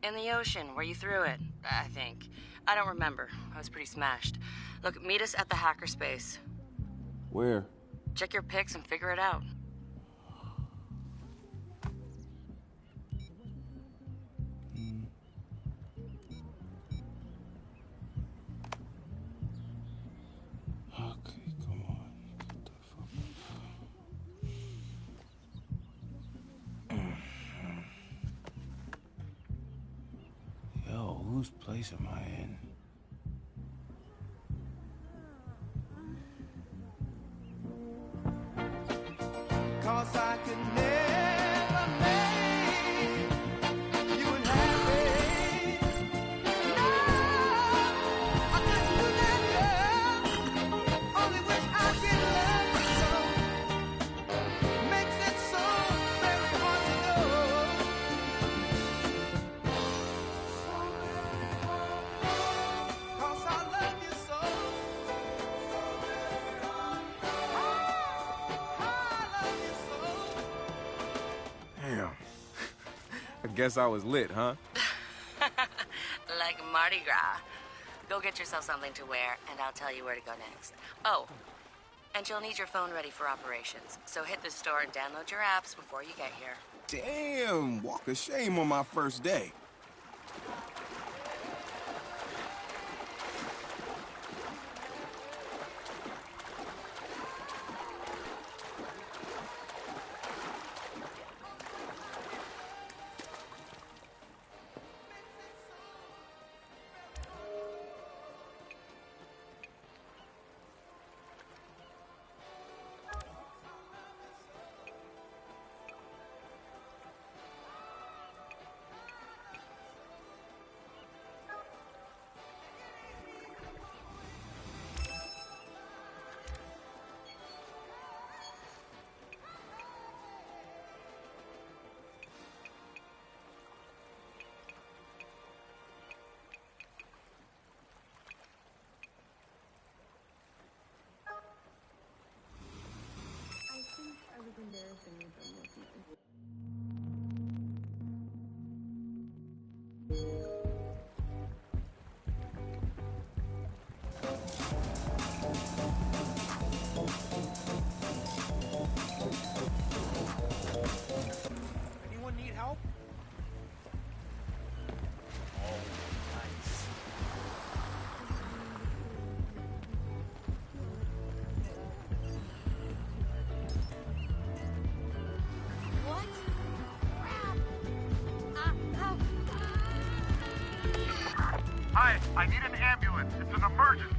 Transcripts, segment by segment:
In the ocean, where you threw it, I think. I don't remember. I was pretty smashed. Look, meet us at the hackerspace. Where? Check your pics and figure it out. Okay, come on. What the fuck? Yo, whose place am I in? Cause I could never make you unhappy. No, I couldn't do that, girl. Only wish I could love you so. Makes it so very hard to know. Cause I love you so. Damn. I guess I was lit, huh? Like Mardi Gras. Go get yourself something to wear, and I'll tell you where to go next. Oh, and you'll need your phone ready for operations. So hit the store and download your apps before you get here. Damn, walk of shame on my first day. I was embarrassing with them looking. Anyone need help? Oh, nice. What? Crap! Hi, I need an ambulance. It's an emergency.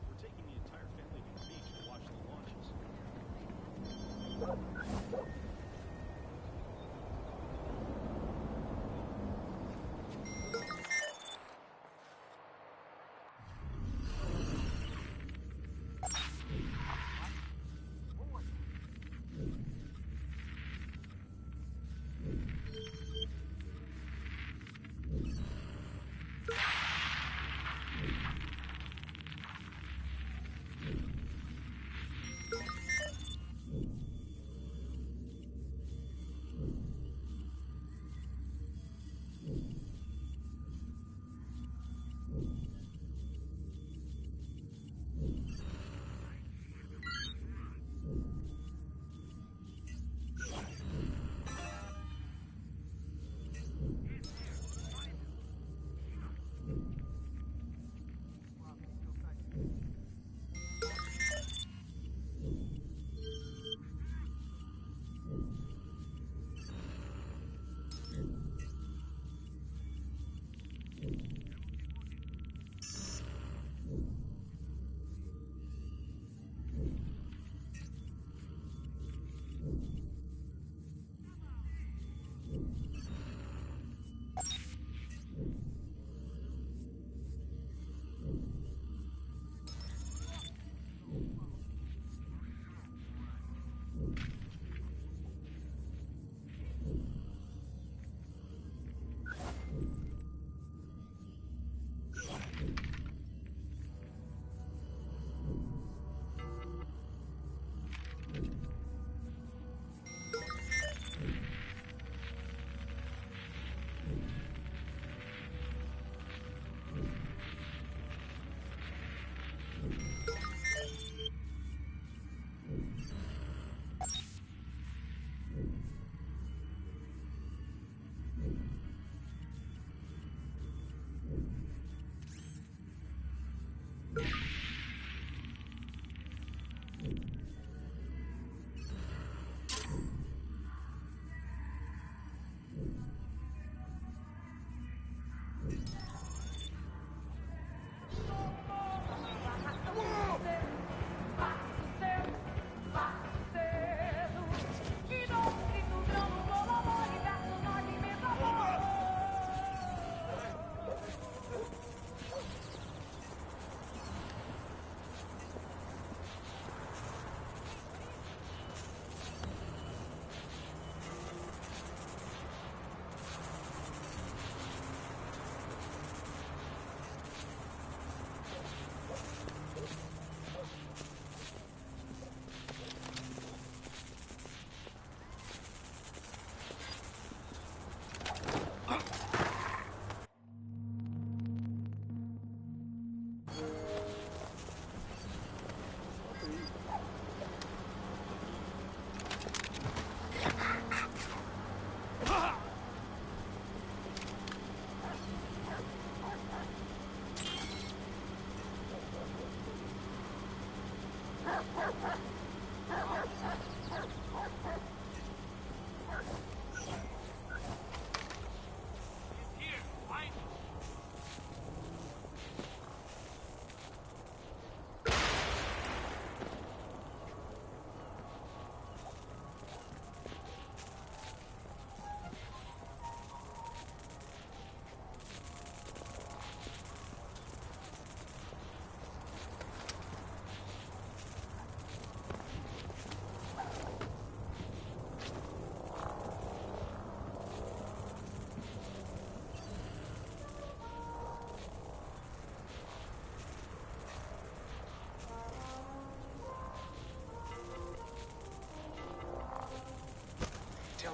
We're taking the entire family to the beach to watch the launches.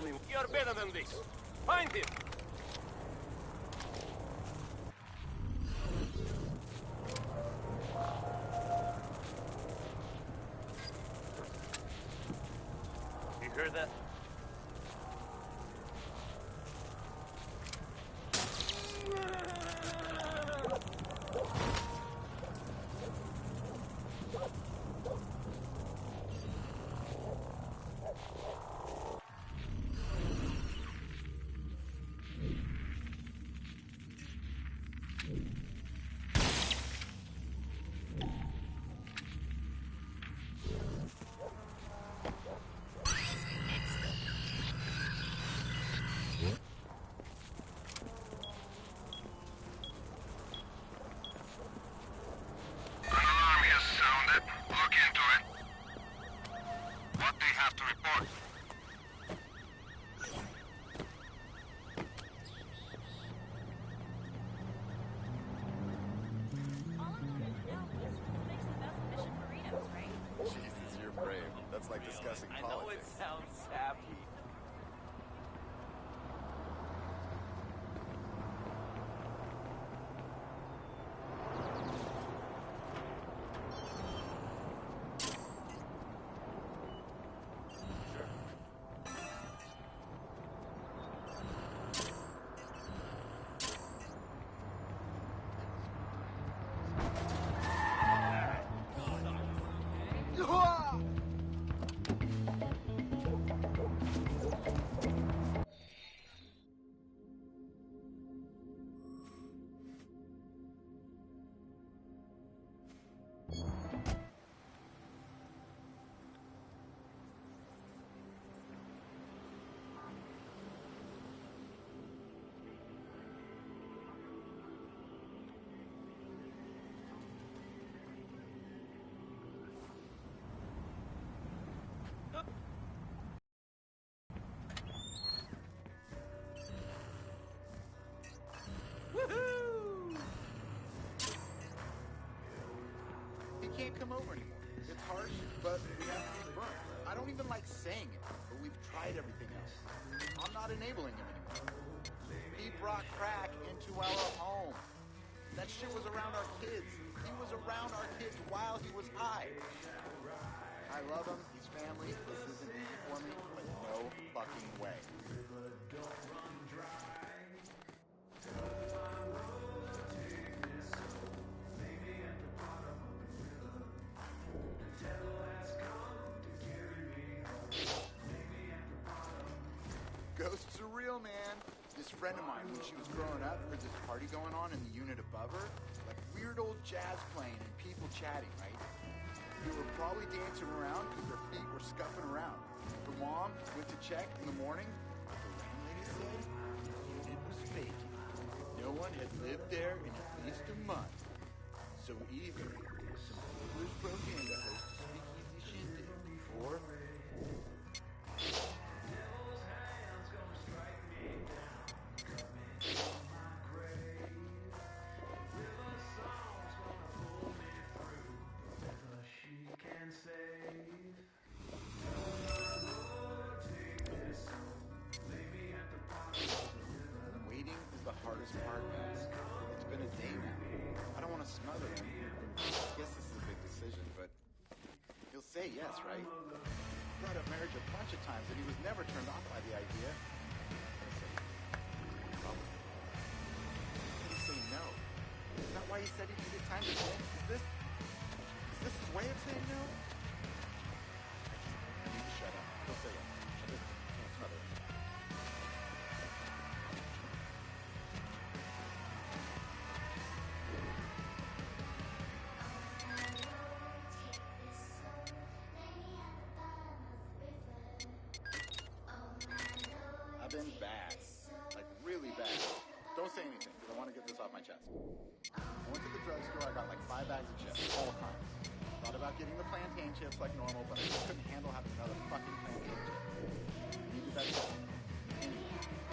me you're better than this. Find him. You heard that? Alarm has sounded. Look into it. What do you have to report? All I wanted to know was who makes the best mission burritos, right? Jesus, you're brave. That's like discussing I know it politics. sounds sappy. He can't come over anymore. It's harsh, but we have to be firm. I don't even like saying it, but we've tried everything else. I'm not enabling him anymore. He brought crack into our home. That shit was around our kids. He was around our kids while he was high. I love him. He's family. This isn't easy for me, but no fucking way. Ghosts are real, man. This friend of mine, when she was growing up, heard this party going on in the unit above her. Like weird old jazz playing and people chatting, right? They were probably dancing around because their feet were scuffing around. Her mom went to check in the morning. The landlady said the unit was vacant. No one had lived there in at least a month. So either some burglars broke in to host a speakeasy shindig, or waiting is the hardest part, man. It's been a day now. I don't want to smother him. I guess this is a big decision, but he'll say yes, right? Brought up marriage a bunch of times, and he was never turned off by the idea. He'll say, probably. He'll say no. Is that why he said he needed time to think? Is this his way of saying no? I need to shut up. He'll say yes. I just can't smother him. I've been bad. Like, really bad. Don't say anything, because I want to get this off my chest. I went to the drugstore, I got like 5 bags of chips, all kinds. Thought about getting the plantain chips like normal, but I just couldn't handle having another fucking plantain chip. Need the bag so far. Anyway,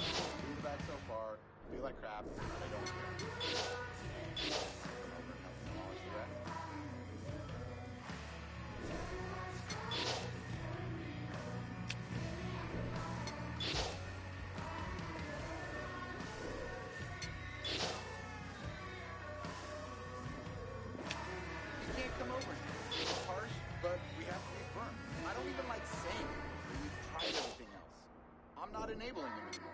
through the bag so far, feel like crap, but I don't care. Come over and help me demolish the rest. I'm not enabling him anymore.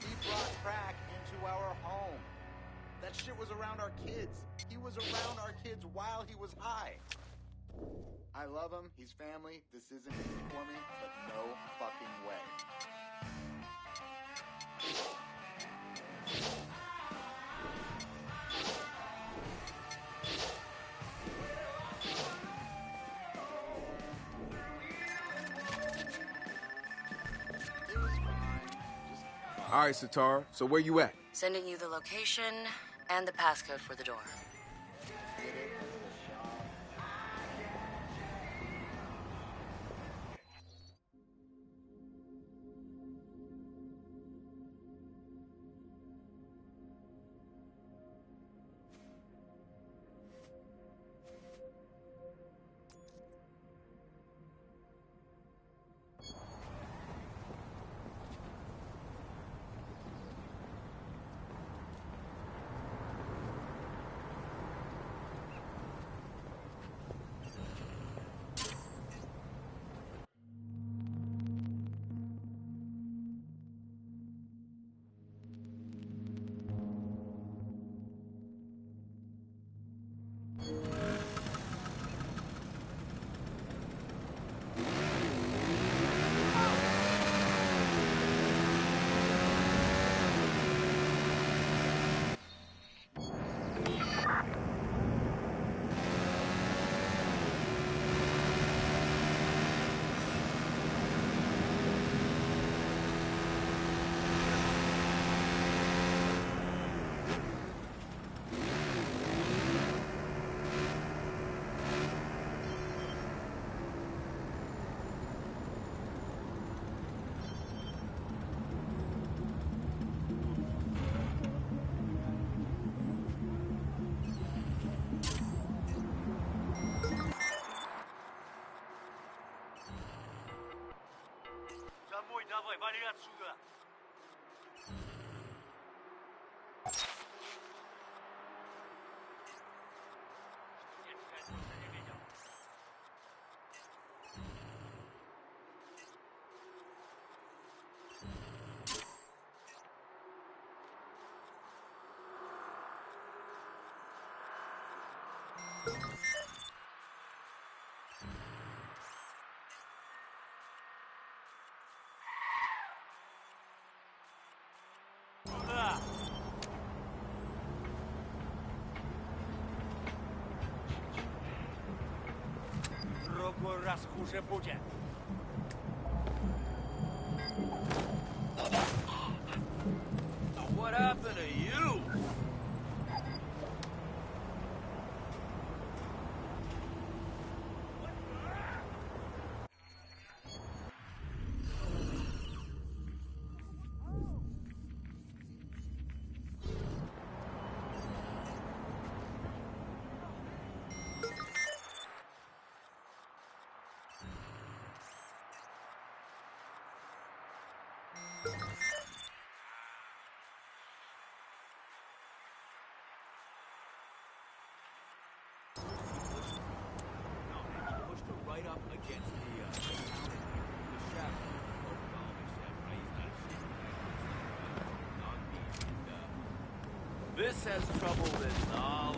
He brought crack into our home. That shit was around our kids. He was around our kids while he was high. I love him. He's family. This isn't easy for me, but no fucking way. It was fine. Just All right, Satar, so where you at? Sending you the location and the passcode for the door. get it. Домой давай, вали отсюда! Я тебя просто не видел. Куда? Другой раз хуже будет. What happened to you? Pushed her right up against the shaft. This has trouble with all.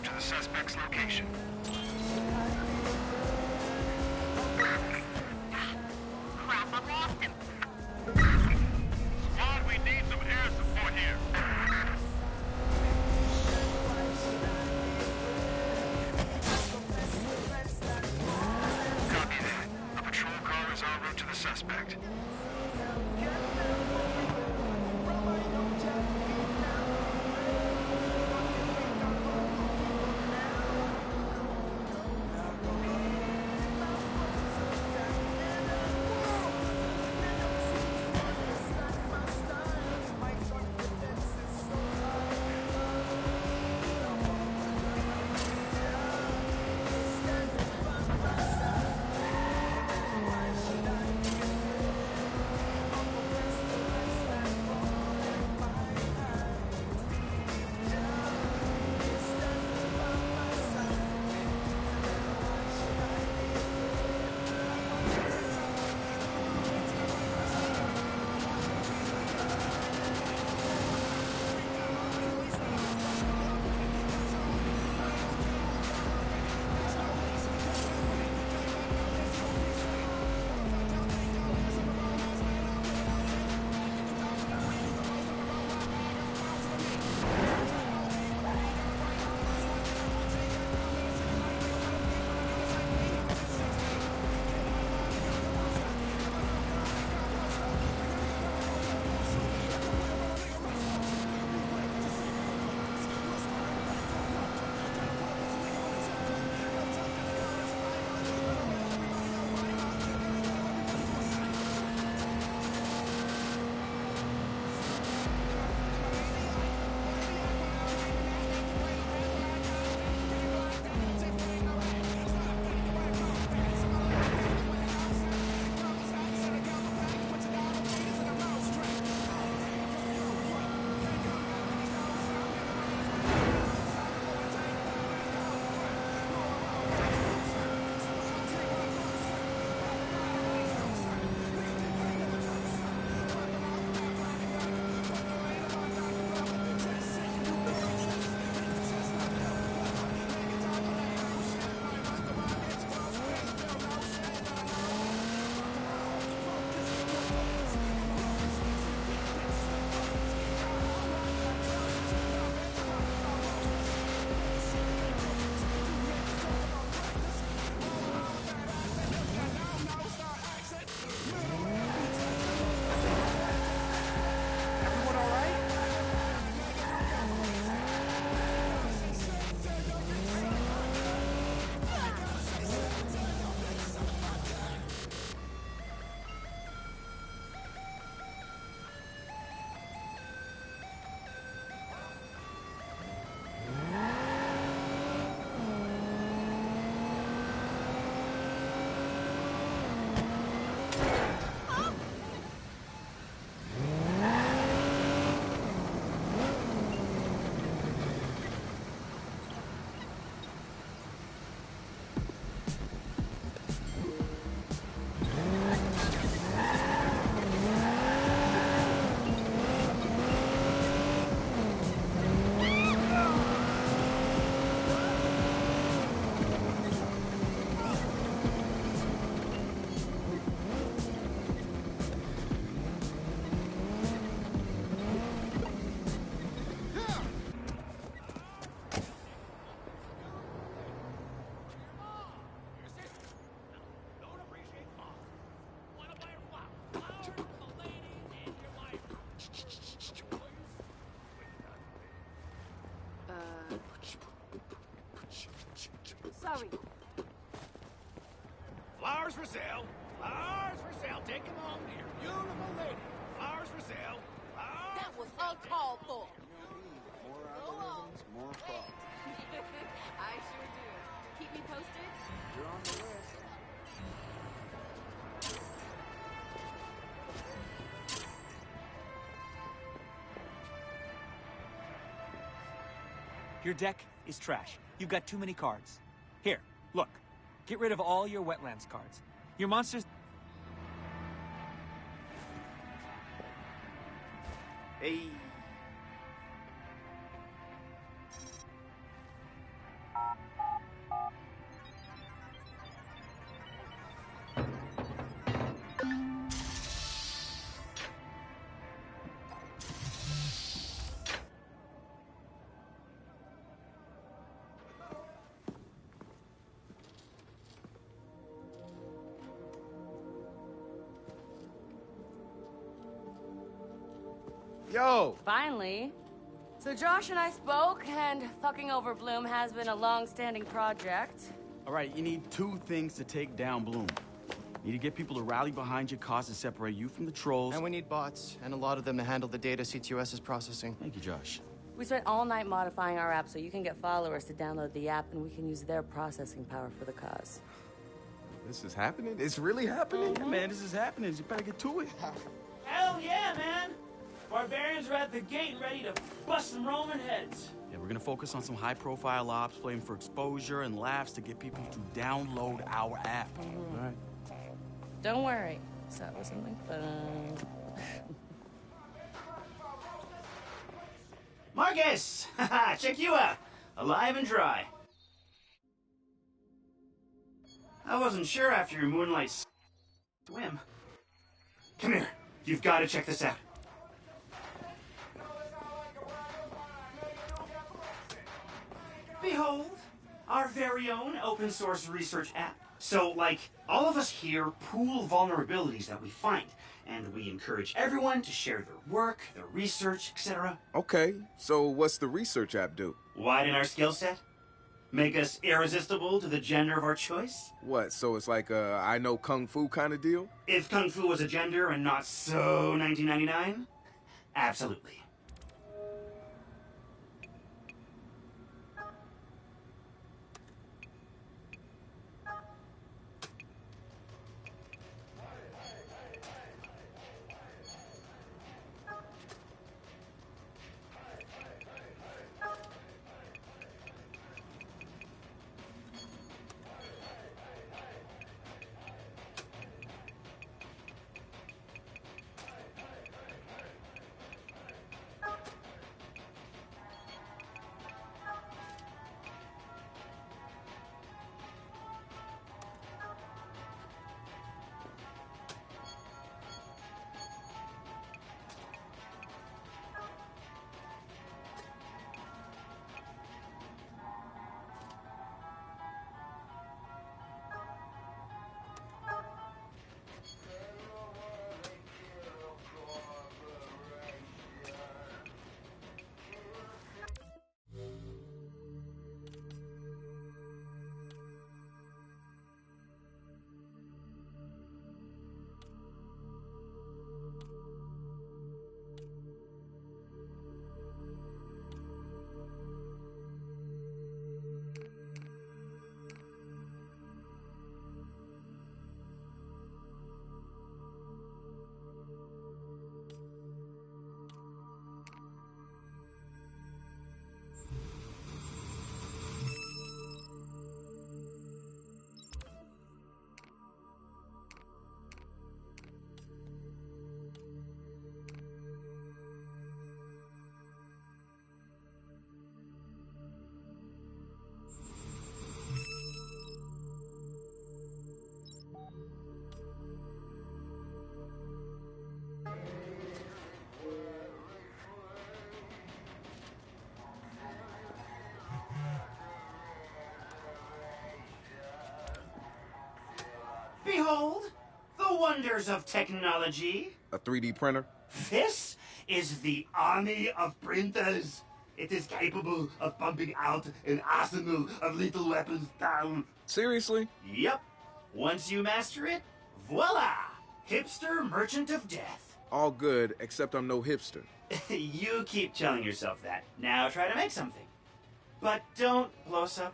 route to the suspect's location. Crap, I lost him. Squad, we need some air support here. Copy that. A patrol car is en route to the suspect. Sorry. Flowers for sale. Flowers for sale. Take them home to your beautiful lady. Flowers for sale. Flowers That was uncalled for. More algorithms, more problems. I sure do. Keep me posted. You're on the list. Your deck is trash. You've got too many cards. Here, look. Get rid of all your wetlands cards. Your monsters... Hey. Yo! Finally. So Josh and I spoke, and fucking over Bloom has been a long-standing project. All right, you need two things to take down Bloom. You need to get people to rally behind your cause and separate you from the trolls. And we need bots, and a lot of them to handle the data CTOS is processing. Thank you, Josh. We spent all night modifying our app so you can get followers to download the app, and we can use their processing power for the cause. This is happening? It's really happening? Yeah, man, this is happening. You better get to it. Hell yeah, man! Barbarians are at the gate ready to bust some Roman heads. Yeah, we're gonna focus on some high-profile ops, playing for exposure and laughs to get people to download our app. All right. Don't worry. So that was something fun. Marcus! Haha, check you out. Alive and dry. I wasn't sure after your moonlight swim. Come here. You've got to check this out. Behold, our very own open source research app. So, like, all of us here pool vulnerabilities that we find, and we encourage everyone to share their work, their research, etc. Okay, so what's the research app do? Widen our skill set? Make us irresistible to the gender of our choice? What, so it's like a I know Kung Fu kind of deal? If Kung Fu was a gender and not so 1999? Absolutely. Behold, the wonders of technology. A 3D printer? This is the army of printers. It is capable of pumping out an arsenal of lethal weapons down. Seriously? Yep. Once you master it, voila! Hipster merchant of death. All good, except I'm no hipster. You keep telling yourself that. Now try to make something. But don't blow us up.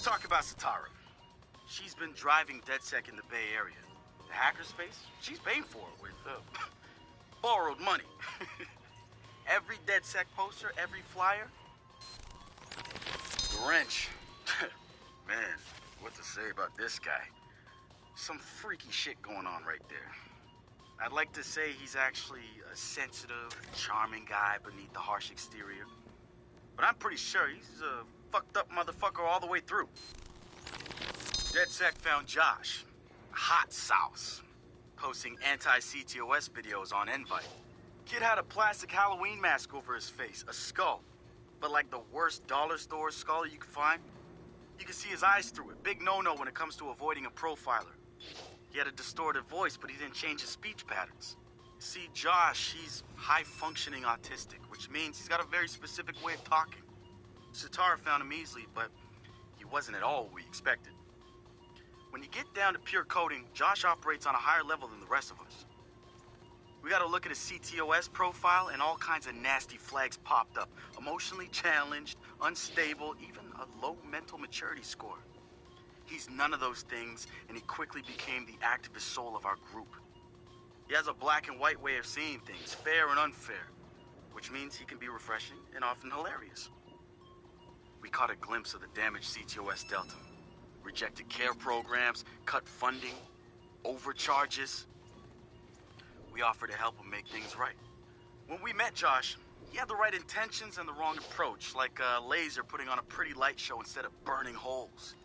talk about Satara. She's been driving DedSec in the Bay Area. The hackerspace, she's paying for it with borrowed money. Every DedSec poster, every flyer. The wrench. Man, what to say about this guy? Some freaky shit going on right there. I'd like to say he's actually a sensitive, charming guy beneath the harsh exterior. But I'm pretty sure he's a fucked up motherfucker all the way through. DedSec found Josh, hot sauce, posting anti-CTOS videos on Invite. Kid had a plastic Halloween mask over his face, a skull. But like the worst dollar store skull you can find. You can see his eyes through it. Big no-no when it comes to avoiding a profiler. He had a distorted voice, but he didn't change his speech patterns. See, Josh, he's high-functioning autistic, which means he's got a very specific way of talking. Satara found him easily, but he wasn't at all what we expected. When you get down to pure coding, Josh operates on a higher level than the rest of us. We got to look at his CTOS profile, and all kinds of nasty flags popped up. Emotionally challenged, unstable, even a low mental maturity score. He's none of those things, and he quickly became the activist soul of our group. He has a black and white way of seeing things, fair and unfair, which means he can be refreshing and often hilarious. We caught a glimpse of the damaged CTOS Delta. Rejected care programs, cut funding, overcharges. We offered to help him make things right. When we met Josh, he had the right intentions and the wrong approach, like a laser putting on a pretty light show instead of burning holes.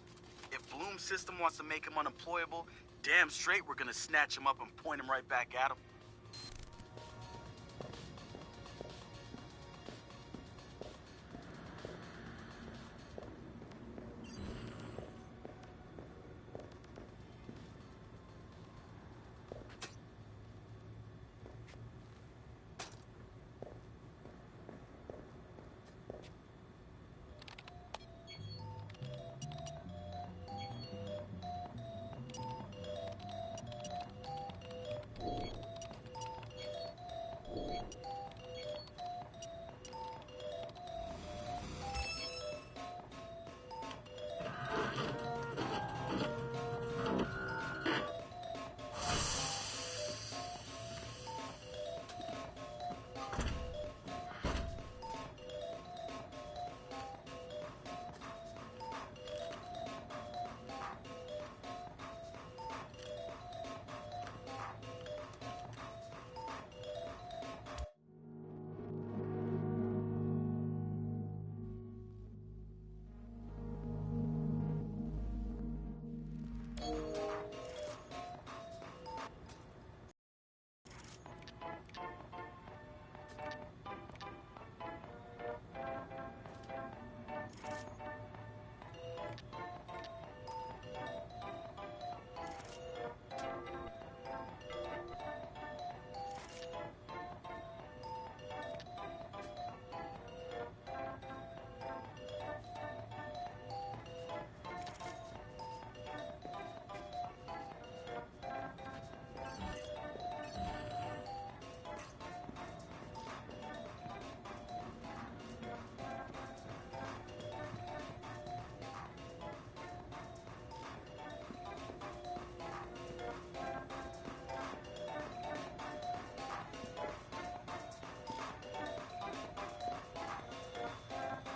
If Bloom's system wants to make him unemployable, damn straight we're gonna snatch him up and point him right back at him.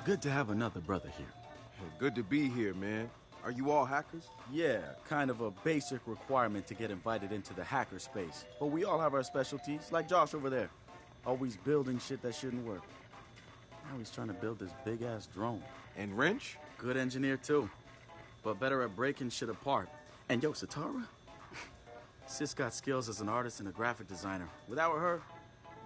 Good to have another brother here. Good to be here, man. Are you all hackers? Yeah, kind of a basic requirement to get invited into the hacker space. But we all have our specialties, like Josh over there. Always building shit that shouldn't work. Now he's trying to build this big-ass drone. And Wrench? Good engineer, too. But better at breaking shit apart. And yo, Satara? Sis got skills as an artist and a graphic designer. Without her,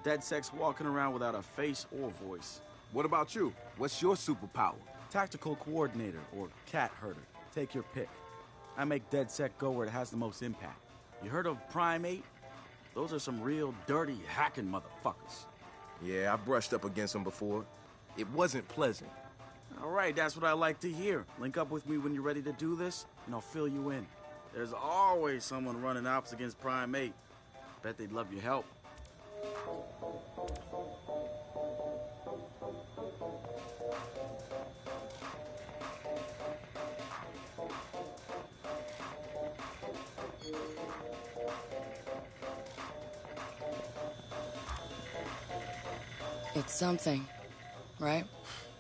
DedSec's walking around without a face or voice. What about you? What's your superpower? Tactical coordinator, or cat herder. Take your pick. I make DedSec go where it has the most impact. You heard of Prime 8? Those are some real dirty, hacking motherfuckers. Yeah, I've brushed up against them before. It wasn't pleasant. All right, that's what I like to hear. Link up with me when you're ready to do this, and I'll fill you in. There's always someone running ops against Prime 8. Bet they'd love your help. It's something, right?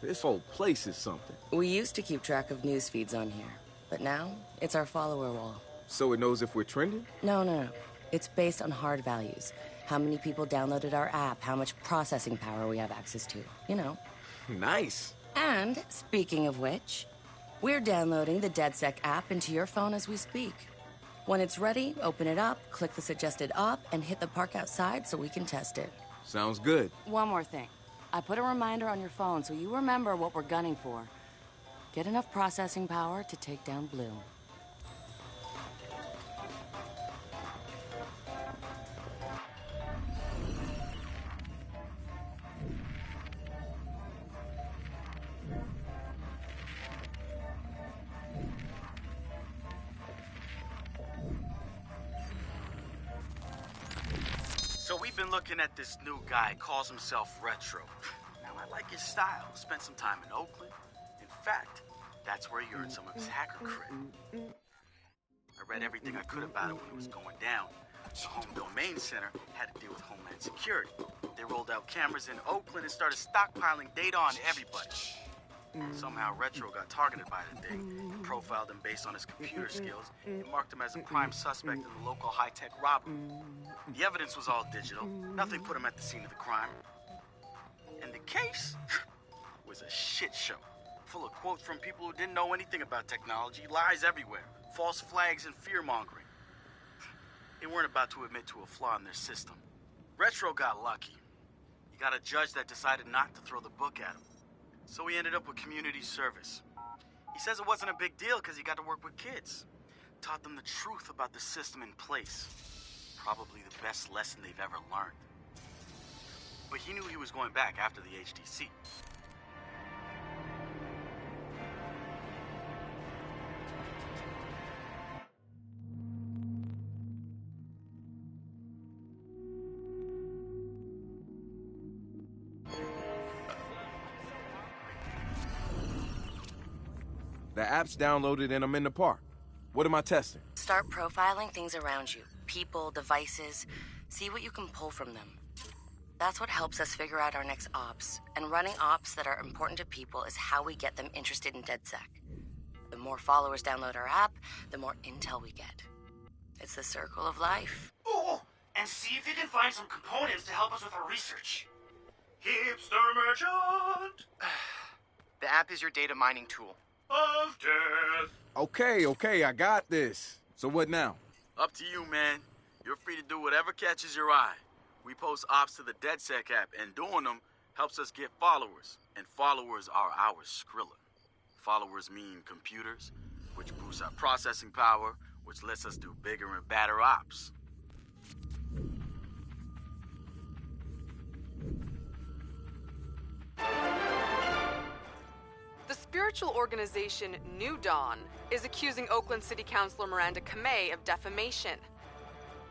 This whole place is something. We used to keep track of news feeds on here, but now it's our follower wall. So it knows if we're trending? No. It's based on hard values. How many people downloaded our app, how much processing power we have access to, you know. Nice. And, speaking of which, we're downloading the DeadSec app into your phone as we speak. When it's ready, open it up, click the suggested op, and hit the park outside so we can test it. Sounds good. One more thing. I put a reminder on your phone so you remember what we're gunning for. Get enough processing power to take down Bloom. So we've been looking at this new guy, calls himself Retro. Now I like his style. Spent some time in Oakland. In fact, that's where he earned some of his hacker cred. I read everything I could about it when it was going down. The Home Domain Center had to deal with Homeland Security. They rolled out cameras in Oakland and started stockpiling data on everybody. Somehow Retro got targeted by the thing, profiled him based on his computer skills, and marked him as a prime suspect in the local high-tech robbery. The evidence was all digital. Nothing put him at the scene of the crime. And the case was a shit show, full of quotes from people who didn't know anything about technology, lies everywhere, false flags, and fear-mongering. They weren't about to admit to a flaw in their system. Retro got lucky. He got a judge that decided not to throw the book at him. So he ended up with community service. He says it wasn't a big deal because he got to work with kids. Taught them the truth about the system in place. Probably the best lesson they've ever learned. But he knew he was going back after the HDC. The app's downloaded and I'm in the park. What am I testing? Start profiling things around you. People, devices. See what you can pull from them. That's what helps us figure out our next ops. And running ops that are important to people is how we get them interested in DeadSec. The more followers download our app, the more intel we get. It's the circle of life. Oh, and see if you can find some components to help us with our research. Hipster merchant The app is your data mining tool. of death. Okay, I got this. So what now? Up to you, man. You're free to do whatever catches your eye. We post ops to the DeadSec app, and doing them helps us get followers. And followers are our Skrilla. Followers mean computers, which boosts our processing power, which lets us do bigger and badder ops. The spiritual organization New Dawn is accusing Oakland City Councilor Miranda Kamei of defamation.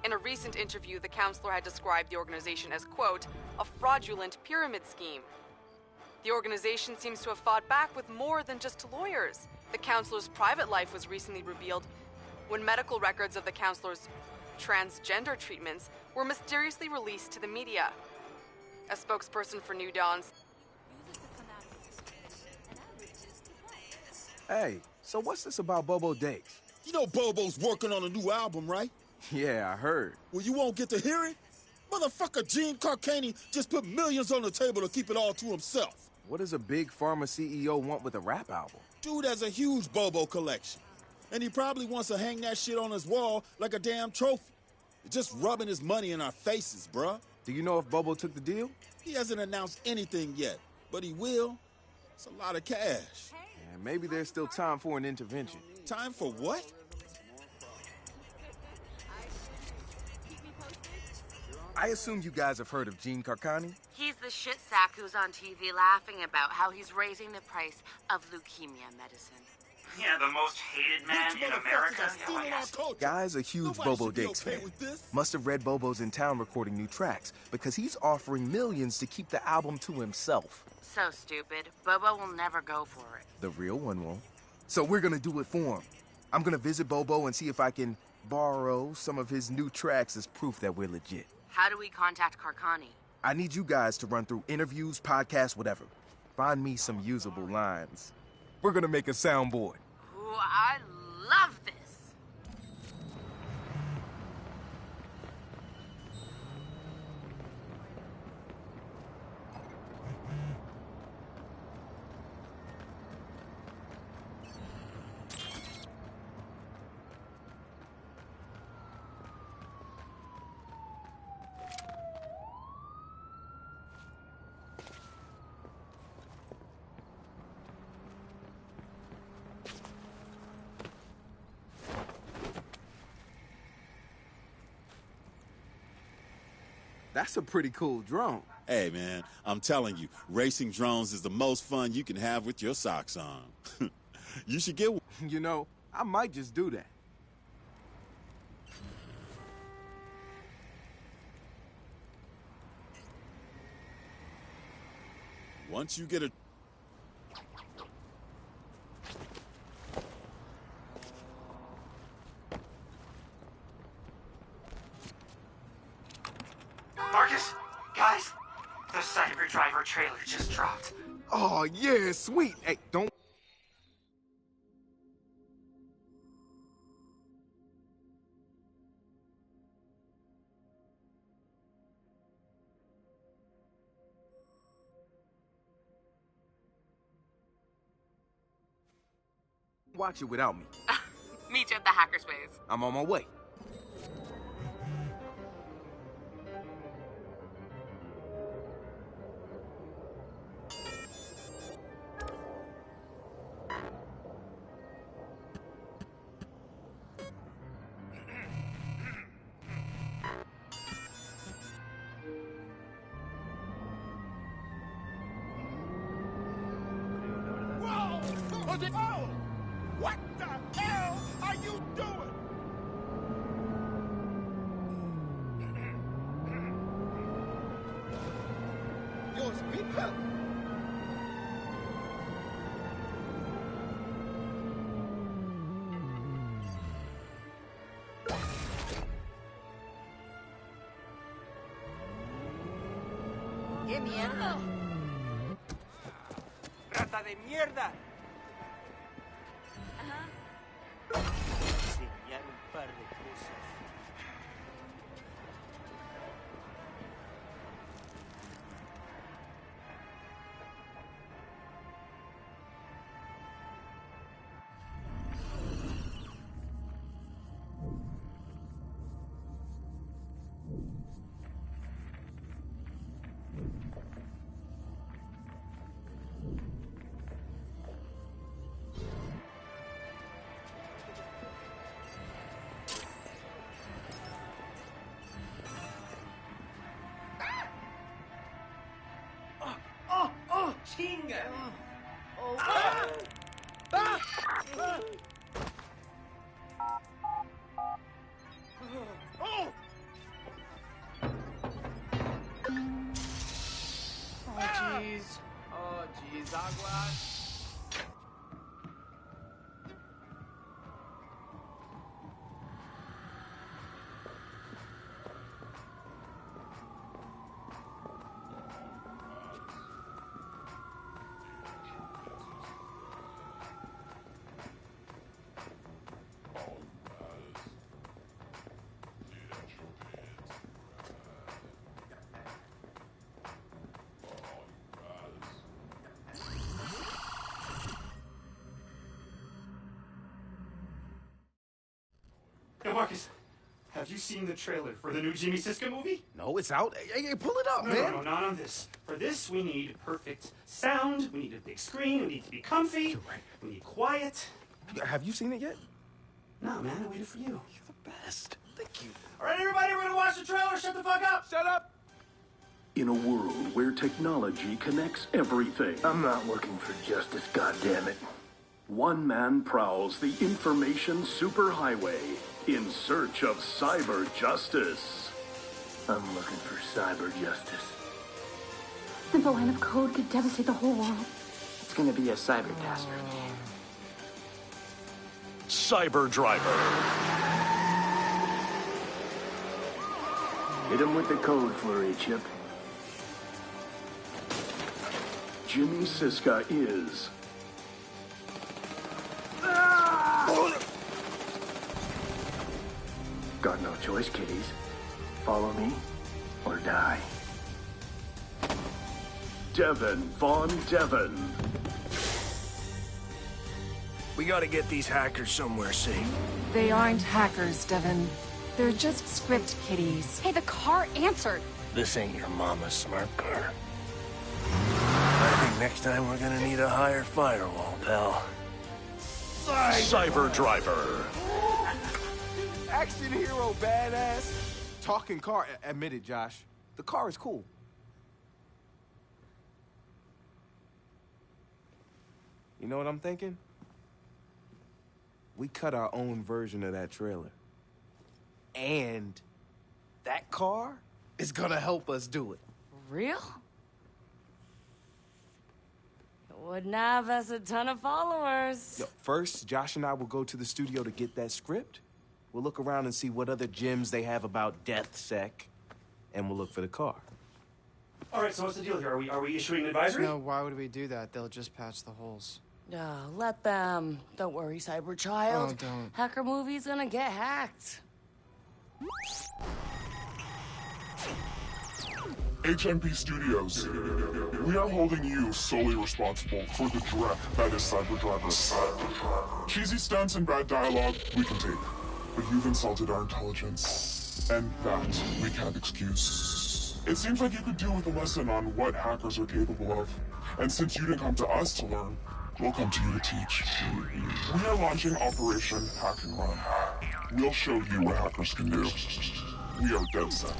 In a recent interview, the councilor had described the organization as, quote, a fraudulent pyramid scheme. The organization seems to have fought back with more than just lawyers. The councilor's private life was recently revealed when medical records of the councilor's transgender treatments were mysteriously released to the media. A spokesperson for New Dawn. Hey, so what's this about Bobo Dakes? You know Bobo's working on a new album, right? Yeah, I heard. Well, you won't get to hear it? Motherfucker Gene Carcani just put millions on the table to keep it all to himself. What does a big pharma CEO want with a rap album? Dude has a huge Bobo collection. And he probably wants to hang that shit on his wall like a damn trophy. Just rubbing his money in our faces, bruh. Do you know if Bobo took the deal? He hasn't announced anything yet, but he will. It's a lot of cash. Yeah, maybe there's still time for an intervention. Time for what? I assume you guys have heard of Gene Carcani? He's the shit sack who's on TV laughing about how he's raising the price of leukemia medicine. Yeah, the most hated man in America. Guy's a huge Bobo Dakes fan. Must have read Bobo's in town recording new tracks because he's offering millions to keep the album to himself. So stupid. Bobo will never go for it. The real one won't. So we're gonna do it for him. I'm gonna visit Bobo and see if I can borrow some of his new tracks as proof that we're legit. How do we contact Carcani? I need you guys to run through interviews, podcasts, whatever. Find me some usable lines. We're gonna make a soundboard. Ooh, I love this. That's a pretty cool drone. Hey, man, I'm telling you, racing drones is the most fun you can have with your socks on. You should get one. You know, I might just do that. Once you get a... Marcus, guys, the Cyber Driver trailer just dropped. Oh, yeah, sweet. Hey, don't... Watch it without me. Meet you at the Hackerspace. I'm on my way. Oh! What the hell are you doing? Yo, speak up. ¡Qué mierda! ¡Rata de mierda! Enseñar un par de cosas. ¡Chinga! Oh, jeez, aguas. Hey, Marcus, have you seen the trailer for the new Jimmy Siska movie? No, it's out. Hey, pull it up, No, man. no, not on this. For this, we need perfect sound. We need a big screen. We need to be comfy. You're right. We need quiet. Have you seen it yet? No, man, I waited for you. You're the best. Thank you. All right, everybody, we're gonna watch the trailer. Shut the fuck up. Shut up. In a world where technology connects everything. I'm not looking for justice, goddammit. One man prowls the information superhighway in search of cyber justice. I'm looking for cyber justice. Simple line of code could devastate the whole world. It's gonna be a cyber catastrophe. Cyber Driver. Hit him with the code, Flurry Chip. Jimmy Siska is... Got no choice, kiddies. Follow me or die. Devin Von Devin. We gotta get these hackers somewhere safe. They aren't hackers, Devin. They're just script kiddies. Hey, the car answered. This ain't your mama's smart car. I think next time we're gonna need a higher firewall, pal. Cyber Driver. Action hero badass. Talking car. Admit it, Josh. The car is cool. You know what I'm thinking? We cut our own version of that trailer. And that car is gonna help us do it. Real? It wouldn't have us a ton of followers. Yo, first, Josh and I will go to the studio to get that script. We'll look around and see what other gems they have about DeathSec, and we'll look for the car. All right, so what's the deal here? Are we issuing an advisory? No, why would we do that? They'll just patch the holes. Let them. Don't worry, Cyber Child. Oh, don't. Hacker movie's gonna get hacked. HMP Studios. We are holding you solely responsible for the dreck that is Cyber Driver. Cheesy stunts and bad dialogue, we can take. But you've insulted our intelligence, and that we can't excuse. It seems like you could do with a lesson on what hackers are capable of. And since you didn't come to us to learn, we'll come to you to teach. We are launching Operation Hack and Run. We'll show you what hackers can do. We are DeadSec.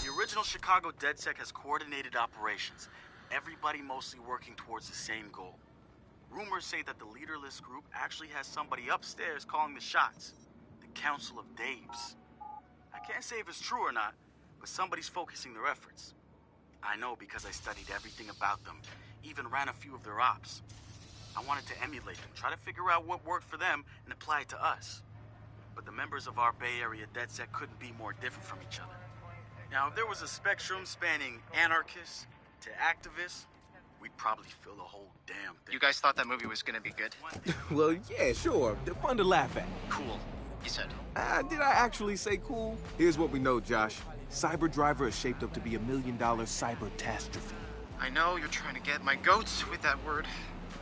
The original Chicago DeadSec has coordinated operations, everybody mostly working towards the same goal. Rumors say that the leaderless group actually has somebody upstairs calling the shots. The Council of Daves. I can't say if it's true or not, but somebody's focusing their efforts. I know because I studied everything about them, even ran a few of their ops. I wanted to emulate them, try to figure out what worked for them and apply it to us. But the members of our Bay Area DeadSec couldn't be more different from each other. Now, if there was a spectrum spanning anarchists to activists, we'd probably fill the whole damn thing. You guys thought that movie was gonna be good? Well, yeah, sure. They're fun to laugh at. Cool, you said. Did I actually say cool? Here's what we know, Josh. Cyber Driver is shaped up to be $1 million cyber-tastrophe. I know you're trying to get my goats with that word.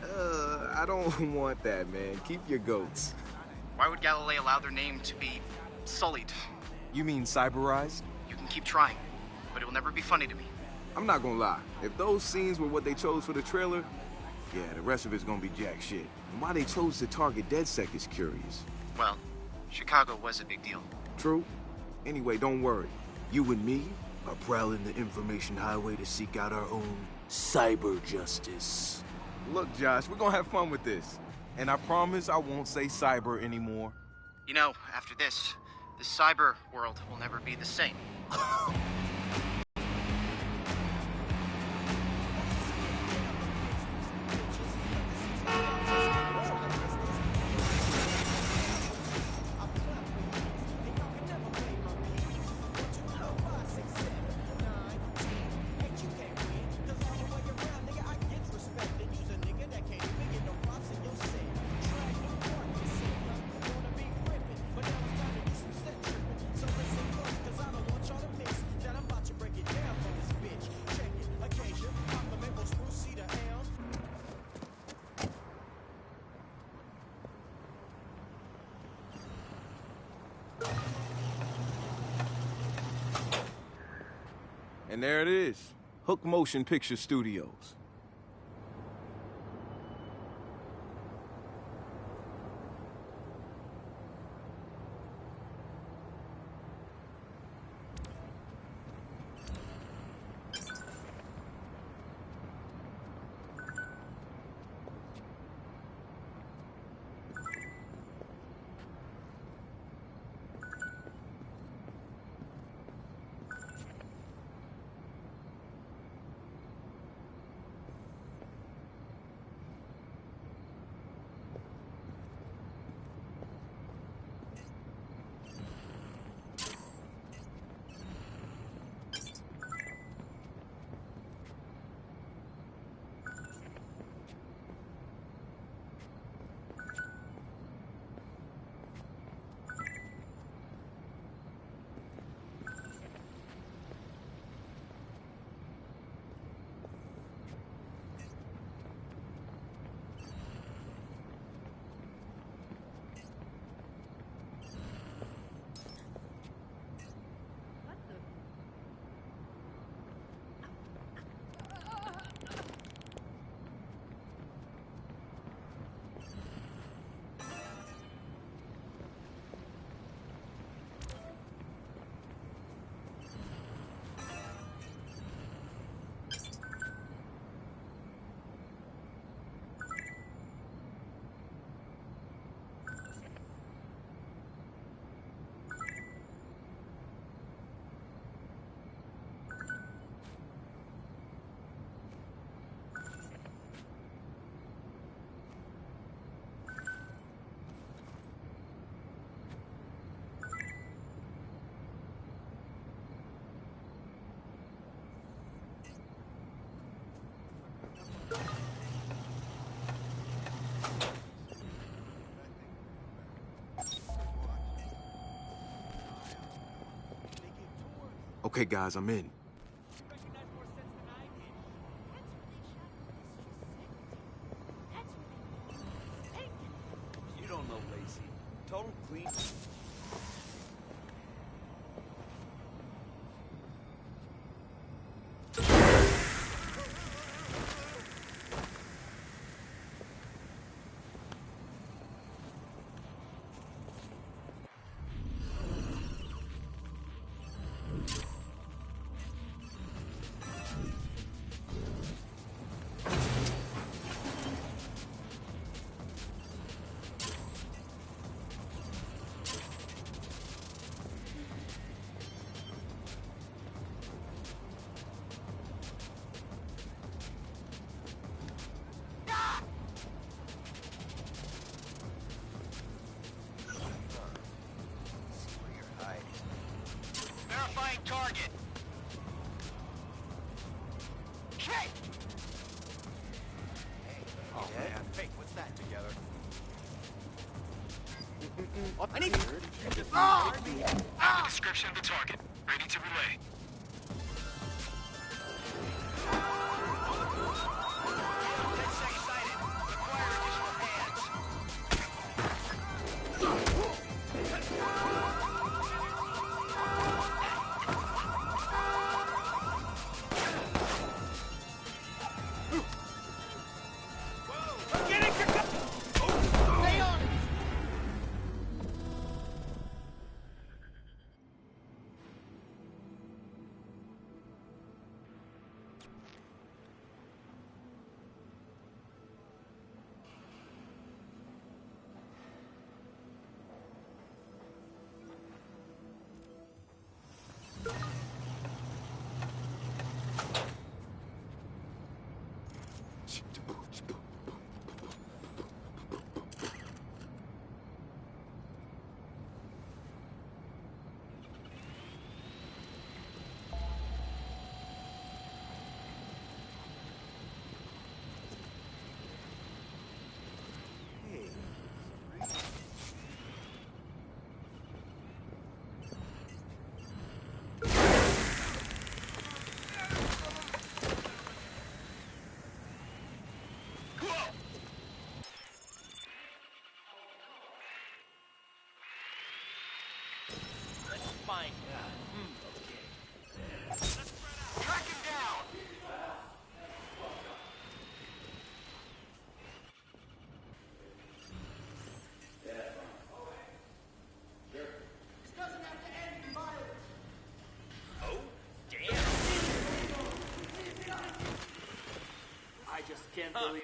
I don't want that, man. Keep your goats. Why would Galilei allow their name to be sullied? You mean cyberized? You can keep trying, but it will never be funny to me. I'm not gonna lie. If those scenes were what they chose for the trailer, yeah, the rest of it's gonna be jack shit. And why they chose to target DeadSec is curious. Well, Chicago was a big deal. True. Anyway, don't worry. You and me are prowling the information highway to seek out our own cyber justice. Look, Josh, we're gonna have fun with this. And I promise I won't say cyber anymore. You know, after this, the cyber world will never be the same. And there it is, Hook Motion Picture Studios. Okay, guys, I'm in. You don't know Lacey. Total clean. Verifying target. Shit! Oh, man. Hey, what's that together? I need... Description of the target. Ready to relay. Fine. Okay. Track him down! This doesn't have to end in violence. Oh, damn. I just can't believe it.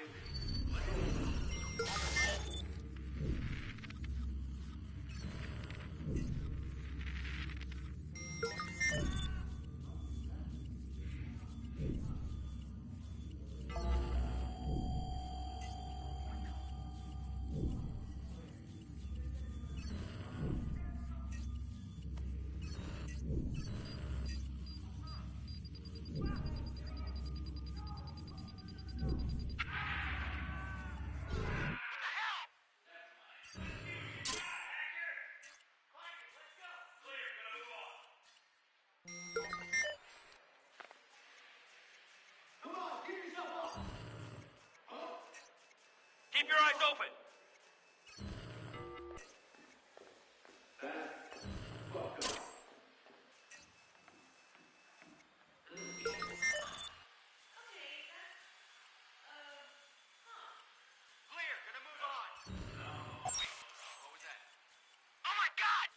Keep your eyes open. Clear, gonna move on. Oh, wait. What was that? Oh my god!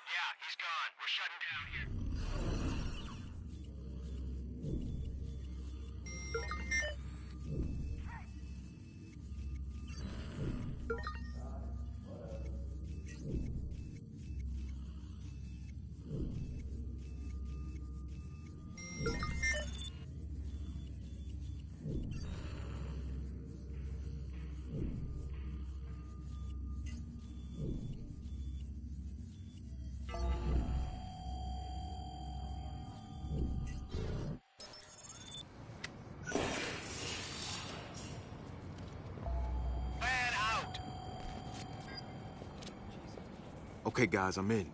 Yeah, he's gone. We're shutting down here. Okay, guys, I'm in.